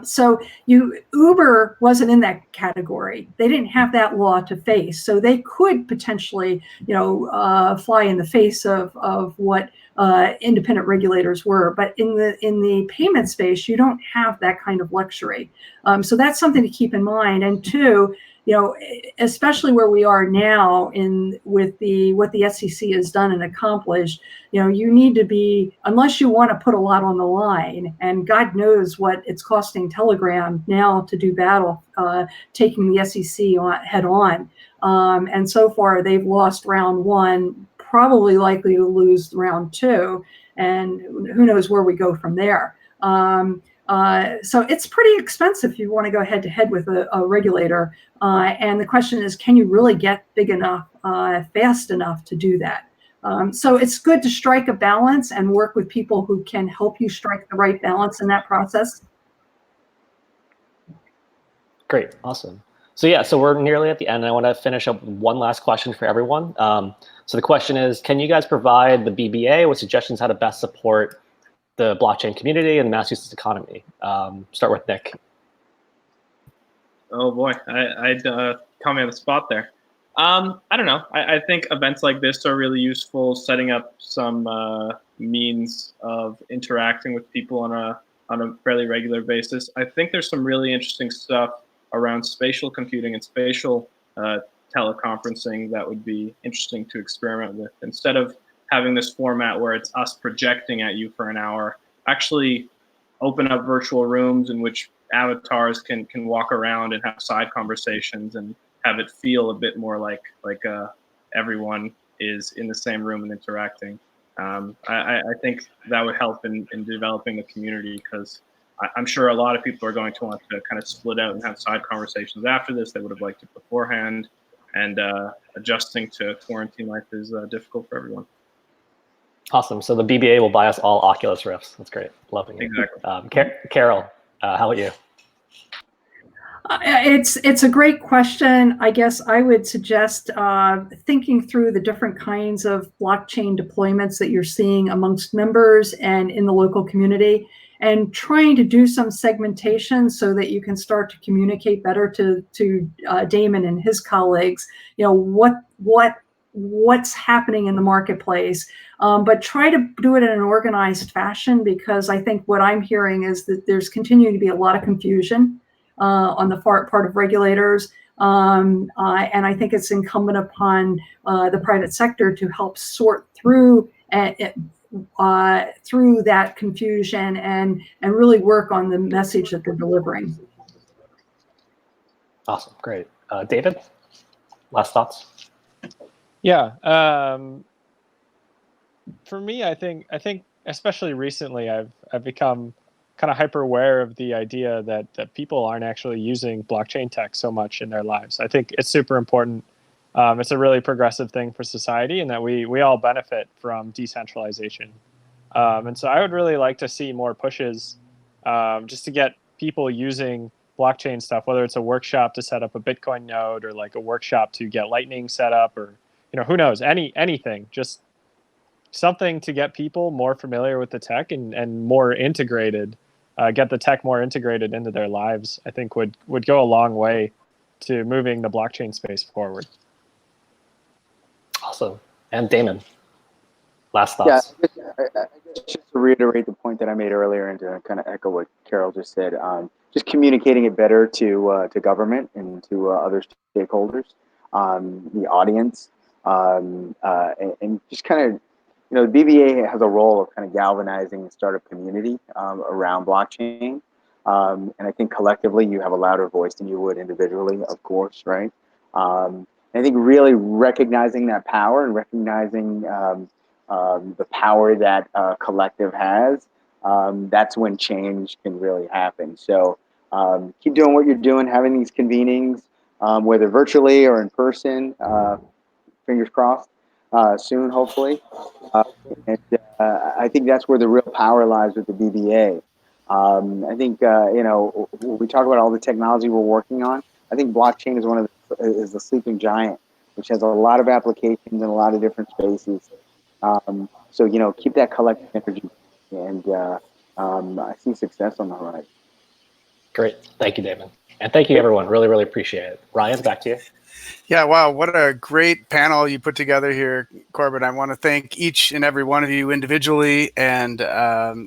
So Uber wasn't in that category. They didn't have that law to face, so they could potentially, fly in the face of what independent regulators were. But in the payment space, you don't have that kind of luxury. So that's something to keep in mind. And two, especially where we are now with what the SEC has done and accomplished, you need to be, unless you want to put a lot on the line, and God knows what it's costing Telegram now to do battle, taking the SEC head on. And so far they've lost round one, probably likely to lose round two, and who knows where we go from there. So it's pretty expensive if you want to go head to head with a regulator. And the question is, can you really get big enough, fast enough to do that? So it's good to strike a balance and work with people who can help you strike the right balance in that process. Great, awesome. So yeah, so we're nearly at the end. And I want to finish up with one last question for everyone. So the question is, can you guys provide the BBA with suggestions how to best support the blockchain community and the Massachusetts economy? Start with Nick. Oh boy, I'd caught me on the spot there. I don't know. I think events like this are really useful, setting up some means of interacting with people on a fairly regular basis. I think there's some really interesting stuff around spatial computing and spatial teleconferencing that would be interesting to experiment with. Instead of having this format where it's us projecting at you for an hour, actually open up virtual rooms in which avatars can walk around and have side conversations and have it feel a bit more like everyone is in the same room and interacting. I think that would help in developing the community, because I'm sure a lot of people are going to want to kind of split out and have side conversations after this. They would have liked it beforehand, and adjusting to quarantine life is difficult for everyone. Awesome. So the BBA will buy us all Oculus Rifts. That's great. Loving it. Exactly. Carol, how about you? It's a great question. I guess I would suggest thinking through the different kinds of blockchain deployments that you're seeing amongst members and in the local community, and trying to do some segmentation so that you can start to communicate better to Damon and his colleagues, what's happening in the marketplace, but try to do it in an organized fashion, because I think what I'm hearing is that there's continuing to be a lot of confusion on the part of regulators, and I think it's incumbent upon the private sector to help sort through that confusion and really work on the message that they're delivering. Awesome, great. David, last thoughts? Yeah, for me, I think especially recently, I've become kind of hyper aware of the idea that people aren't actually using blockchain tech so much in their lives. I think it's super important. It's a really progressive thing for society, and that we all benefit from decentralization. And so I would really like to see more pushes just to get people using blockchain stuff, whether it's a workshop to set up a Bitcoin node, or like a workshop to get Lightning set up, or who knows, anything, just something to get people more familiar with the tech and more integrated, get the tech more integrated into their lives, I think would go a long way to moving the blockchain space forward. Awesome. And Damon, last thoughts? Yeah, I guess just to reiterate the point that I made earlier, and to kind of echo what Carol just said, just communicating it better to government and to other stakeholders, the audience, and just kind of, the BBA has a role of kind of galvanizing the startup community around blockchain. And I think collectively you have a louder voice than you would individually, of course, right? I think really recognizing that power and recognizing the power that collective has, that's when change can really happen. So keep doing what you're doing, having these convenings, whether virtually or in person, fingers crossed, soon, hopefully. And I think that's where the real power lies with the BBA. I think, when we talk about all the technology we're working on, I think blockchain is the sleeping giant, which has a lot of applications in a lot of different spaces. So, keep that collective energy, and I see success on the horizon. Great. Thank you, Damon. And thank you, everyone. Really, really appreciate it. Ryan, back to you. Yeah, wow, what a great panel you put together here, Corbin. I want to thank each and every one of you individually and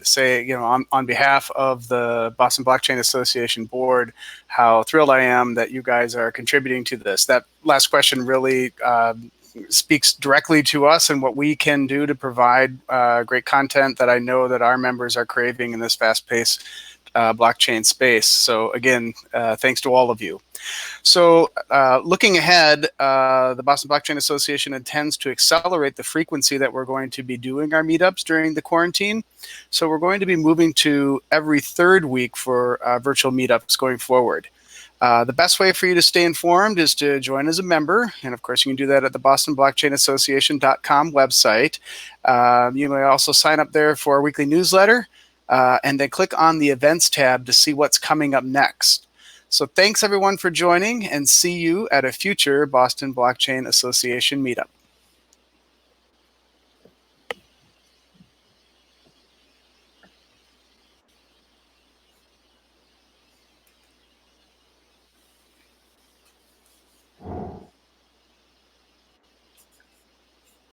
say, you know, on behalf of the Boston Blockchain Association board, how thrilled I am that you guys are contributing to this. That last question really speaks directly to us and what we can do to provide great content that I know that our members are craving in this fast-paced blockchain space. So again, thanks to all of you. So looking ahead, the Boston Blockchain Association intends to accelerate the frequency that we're going to be doing our meetups during the quarantine. So we're going to be moving to every third week for virtual meetups going forward. The best way for you to stay informed is to join as a member. And of course, you can do that at the bostonblockchainassociation.com website. You may also sign up there for our weekly newsletter and then click on the events tab to see what's coming up next. So thanks everyone for joining, and see you at a future Boston Blockchain Association meetup.